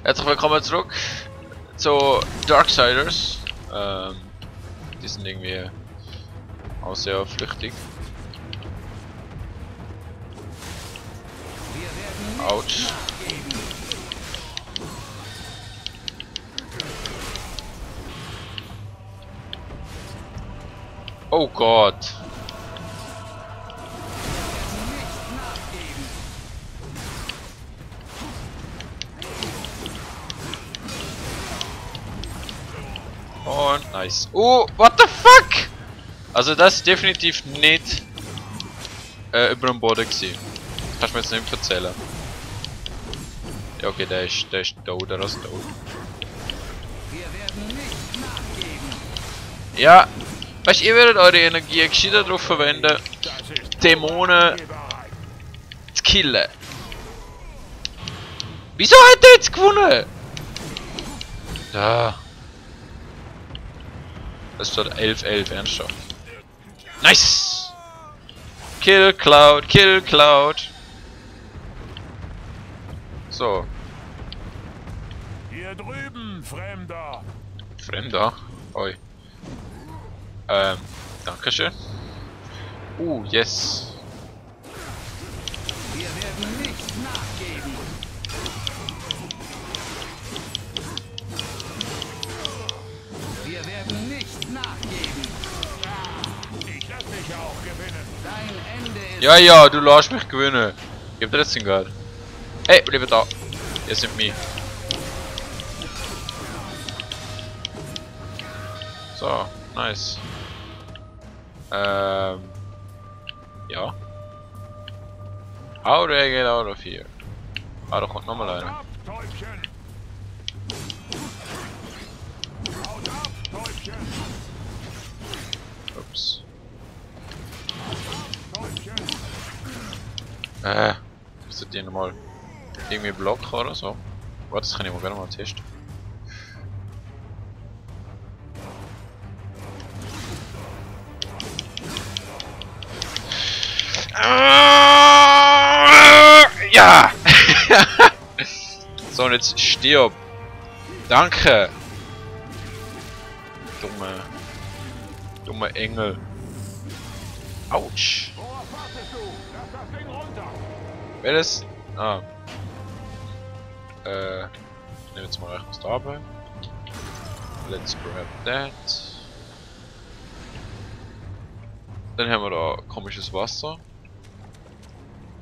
Herzlich willkommen zurück zu Darksiders. Die sind irgendwie auch sehr flüchtig. Autsch. Oh Gott. Und nice. Oh, what the fuck? Also das ist definitiv nicht über dem Boden gewesen. Kannst du mir jetzt nicht erzählen. Ja okay, der ist tot, der ist tot. Ja, weißt du, ihr werdet eure Energie gescheiter darauf verwenden, Dämonen zu killen. Wieso hat er jetzt gewonnen? Da. Das steht 11-11, ernsthaft. Nice! Kill Cloud, kill Cloud. So. Hier drüben, Fremder. Fremder? Oi. Dankeschön. Yes. Wir werden nicht nachgeben. Wir werden nicht nachgeben. Ich lass dich auch gewinnen. Dein Ende ist... Ja, du lässt mich gewinnen. Gib dir das Ding gerade. Hey, bleib da. Ihr sind mich. So, nice. Ja. How do I get out of here? Ah, da kommt nochmal einer. Ab, Täubchen. Haut ab, Täubchen. Ups. Täubchen. Müsstet ihr nochmal irgendwie blocken oder so? Warte, das kann ich mal gerne mal testen. Ja! So, und jetzt stirb! Danke! Dumme Engel. Autsch! Worauf wartest du? Lass das Ding runter. Wer das? Ah. Ich nehme jetzt mal recht was dabei. Let's grab that. Dann haben wir da komisches Wasser.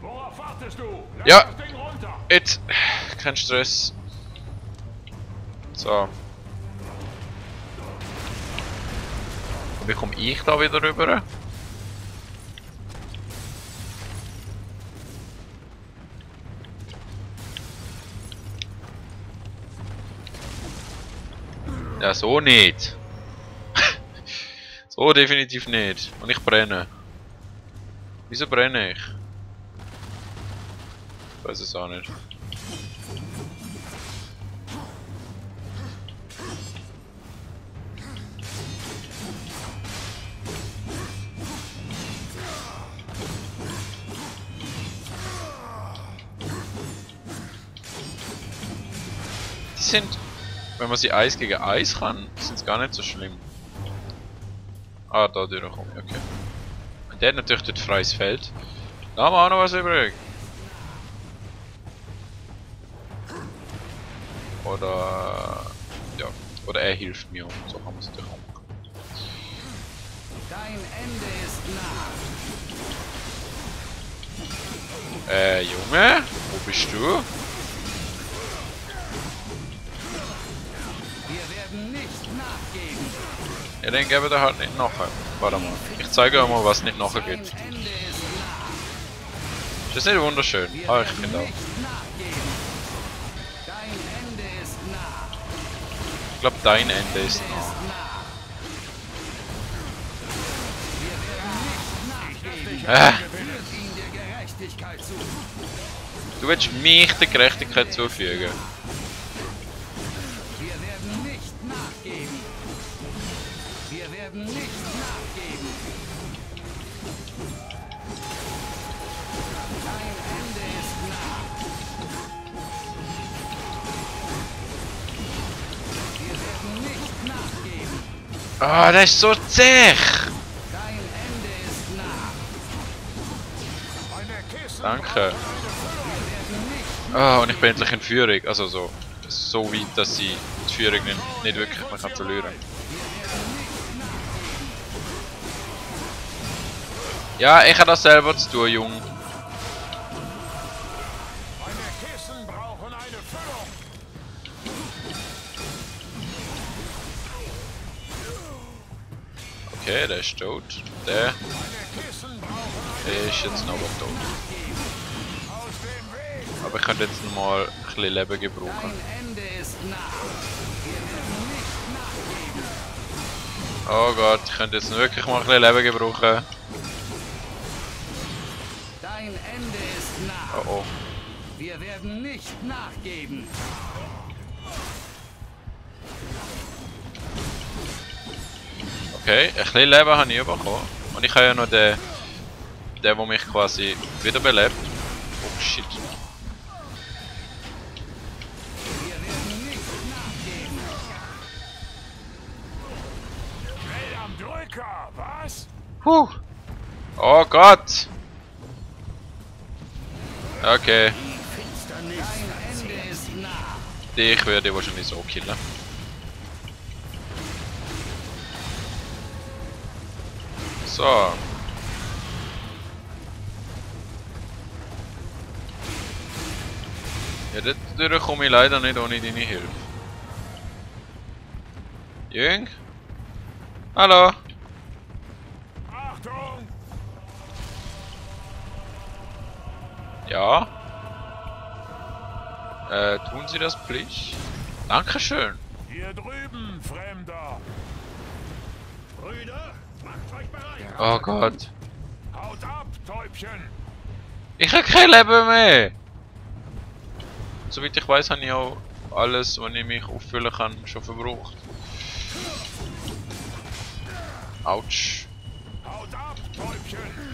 Worauf wartest du? Lass Ja. das Ding runter. Jetzt! Kein Stress. So. Und wie komme ich da wieder rüber? Ja, so nicht. So definitiv nicht. Und ich brenne. Wieso brenne ich? Ich weiß es auch nicht. Die sind, wenn man sie Eis gegen Eis kann, sind es gar nicht so schlimm. Ah, da durchkommen, okay. Und der hat natürlich dort freies Feld. Da haben wir auch noch was übrig. Oder... ja, oder er hilft mir und so haben wir es durch. Dein Ende ist nah. Junge? Wo bist du? Wir werden nicht nachgeben. Ja, den geben wir halt nicht nachher. Warte mal. Ich zeige euch mal, was nicht nachher Dein geht. Ende ist nah. Ist das nicht wunderschön? Wir Ah, ich werden finde auch. nicht nachgeben. Dein Ende ist nah. Ich glaube, dein Ende ist nah. Wir werden nicht nachgeben. Führt ihn der Gerechtigkeit zu. Du willst mich der Gerechtigkeit zufügen. Wir werden nicht nachgeben. Wir werden nicht nachgeben. Dein Ende ist nah. Ah, das ist so zäh! Dein Ende ist nah. Danke. Ah, und ich bin endlich in Führung. Also so weit, dass ich die Führung nicht wirklich mehr kann verlieren. Ja, ich habe das selber zu tun, Junge. Meine Kissen brauchen eine Füllung. Okay, der ist tot. Der Meine Kissen brauchen ist jetzt noch tot. aus dem Weg. Aber ich könnte jetzt noch mal ein bisschen Leben gebrauchen. Dein Ende ist nah. Wir werden nicht nachgeben. Oh Gott, ich könnte jetzt wirklich mal ein bisschen Leben gebrauchen. Dein Ende ist nah. Oh oh. Wir werden nicht nachgeben. Okay, ein bisschen Leben habe ich bekommen. Und ich habe ja noch den, der mich quasi wiederbelebt. Oh shit. Wir werden nicht nachgeben. Schnell am Drücker, was? Puh. Oh Gott. Okay, Dein Ende ist nah. ich werde wahrscheinlich so killen. So. Ja, dort komme ich leider nicht ohne deine Hilfe. Jüng? Hallo? Achtung! Ja? Tun Sie das please? Dankeschön. Hier drüben, Fremder. Brüder, macht euch bereit. Oh Gott. Haut ab, Täubchen. Ich habe kein Leben mehr! Soweit ich weiß, habe ich auch alles, was ich mich auffüllen kann, schon verbraucht. Autsch. Haut ab, Täubchen.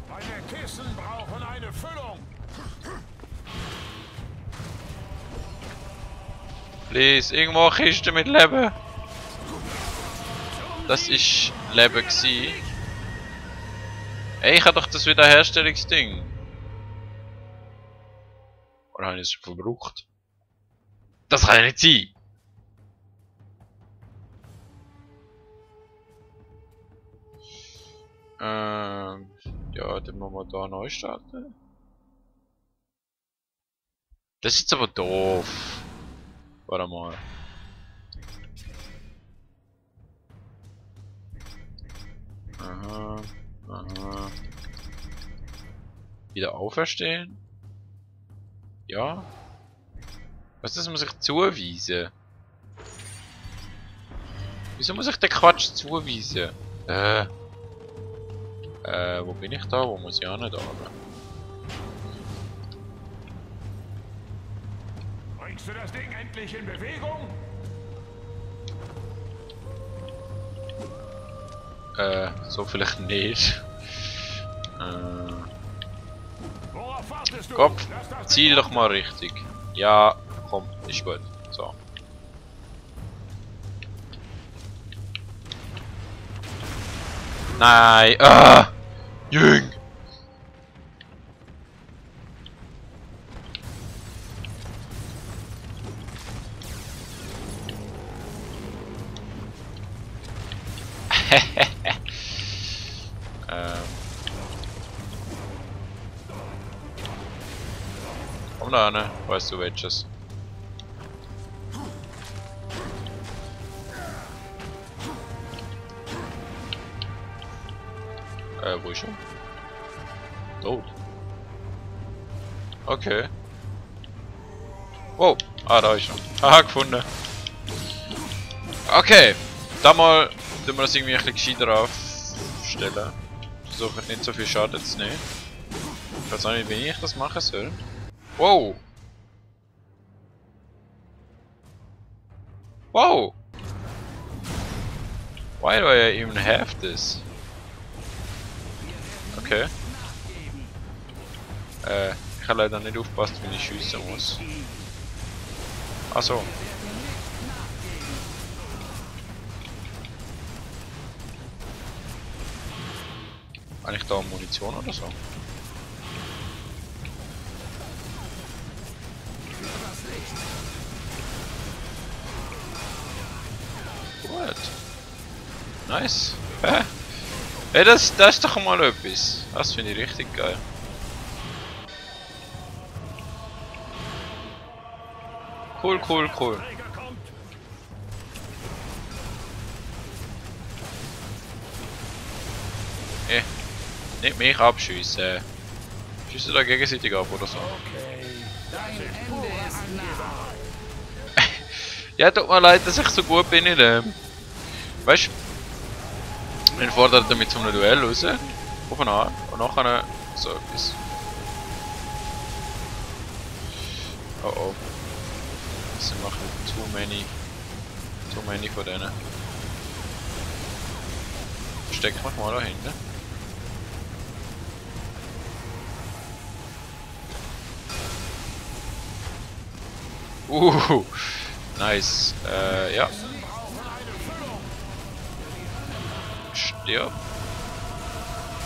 Meine Kissen brauchen eine Füllung. Please, irgendwo Kiste mit Leben. Das ist Leben gsi. Ey, ich habe doch das Wiederherstellungsding. Oder habe ich es schon verbraucht? Das kann ja nicht sein. Ja, dann müssen wir da neu starten. Das ist jetzt aber doof. Warte mal. Aha, aha. Wieder auferstehen? Ja. Was ist das, muss ich zuweisen? Wieso muss ich den Quatsch zuweisen? Wo bin ich da? Wo muss ich auch nicht da? Bringst du das Ding endlich in Bewegung? So vielleicht nicht. Worauf wartest du? Kopf, Lass das ziel Ding doch mal richtig. Ja, komm, ist gut. So. Nein, Jüng! Komm da, ne? Weißt du welches? Wo ist er? Tot. Okay. Oh, da ist er. Haha, gefunden. Okay, da mal tun wir das irgendwie ein bisschen gescheiter aufstellen. Versuchen nicht so viel Schaden zu nehmen. Ich weiß auch nicht, wie ich das machen soll. Wow! Wow! Why do I even have this? Okay. Ich habe leider nicht aufgepasst, wie ich schiessen muss. Ach so. Habe ich da Munition oder so? Gut. Nice. Hey, das ist doch mal etwas. Das finde ich richtig geil. Cool, cool, cool. Nicht mich abschiessen. Schiessen da gegenseitig ab oder so. Dein Ende ist nah. Ja, tut mir leid, dass ich so gut bin in dem. Weißt du, ich fordere damit zu einem Duell raus. Auf eine Art. Und nachher so etwas. Oh oh. Das sind noch nicht too many von denen. Versteck mich mal da hinten. Nice. Ja. Stirb.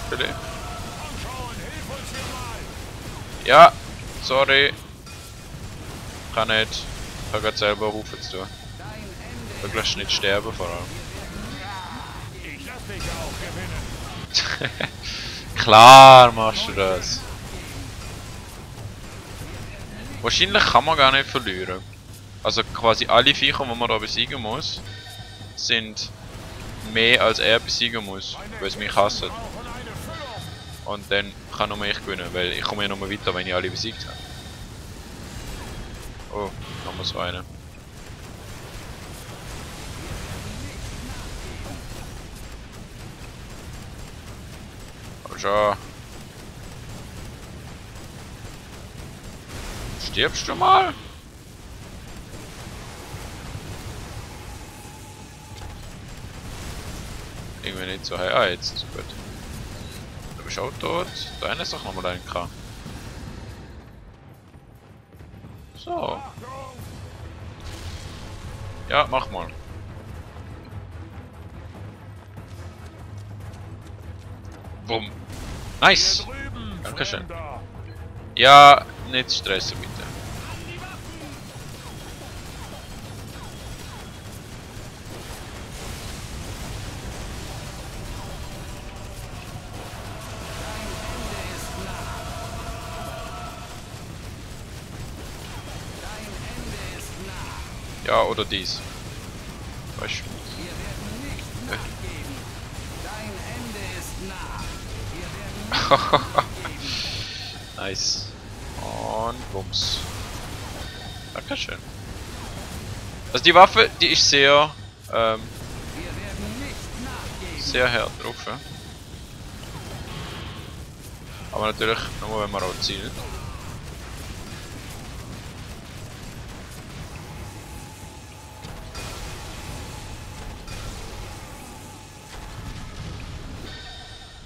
Bitte. Ja, sorry. Kann nicht. Ich kann gerade selber rufen zu tun. Wirklich nicht sterben vor allem. Ich lass dich auch gewinnen. Klar machst du das. Wahrscheinlich kann man gar nicht verlieren. Also quasi alle Viecher, die man da besiegen muss, sind mehr als er besiegen muss, weil es mich hasst. Und dann kann nur ich gewinnen, weil ich komme ja nur weiter, wenn ich alle besiegt habe. Oh, nochmal so eine. Aber schon. Stirbst du mal? Irgendwie nicht so hell. Ah, jetzt ist gut. Du bist auch tot. Da einer ist doch nochmal ein K. So. Ja, mach mal. Bumm. Nice. Dankeschön. Ja, nicht stressen bitte. Ja, oder dies. Weißt du. Wir werden nicht nachgeben. Dein Ende ist nah. Wir werden nicht nachgeben. Nice. Und bums. Dankeschön. Also die Waffe, die ist sehr, Wir werden nicht nachgeben. sehr hart drauf. Ja? Aber natürlich nur, wenn man auch zielt.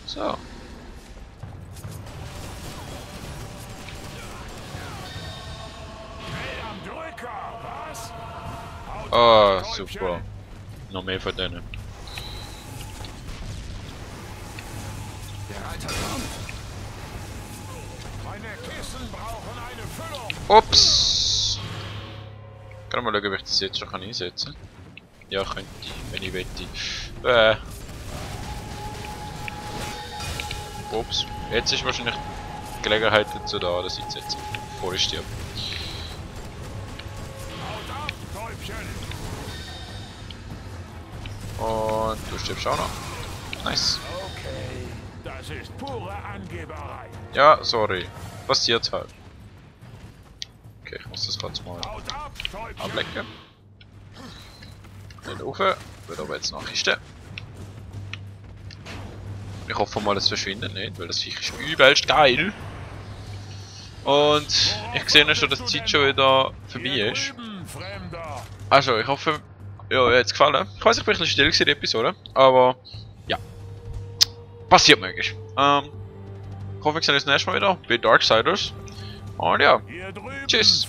So. Am Drücker, was? Haut Oh, ab, Täubchen. super. Noch mehr von denen. Der Reiter kommt. Meine Kissen brauchen eine Füllung. Ups. Kann mal schauen, ob ich das jetzt schon einsetzen kann. Ja, könnte ich, wenn ich wette. Ups. Jetzt ist wahrscheinlich die Gelegenheit dazu da, das einzusetzen. Bevor ich stirb. Haut ab, Täubchen. Und du stirbst auch noch. Nice. Okay, das ist pure Angeberei. Ja, sorry. Passiert halt. Okay, ich muss das kurz mal Haut ab, Täubchen. ablecken. Nicht rauf. Wird aber jetzt noch Kiste. Ich hoffe mal, es verschwindet nicht, weil das Viech ist übelst geil. Und ich sehe schon, dass die Zeit schon wieder vorbei Hier ist. drüben, Fremder. Also, ich hoffe, ja, jetzt gefallen. Ich weiß, ich bin ein bisschen still gewesen, die Episode. Aber, ja. Passiert möglich. Ich hoffe, wir sehen uns das nächste Mal wieder bei Darksiders. Und ja, Hier drüben, tschüss.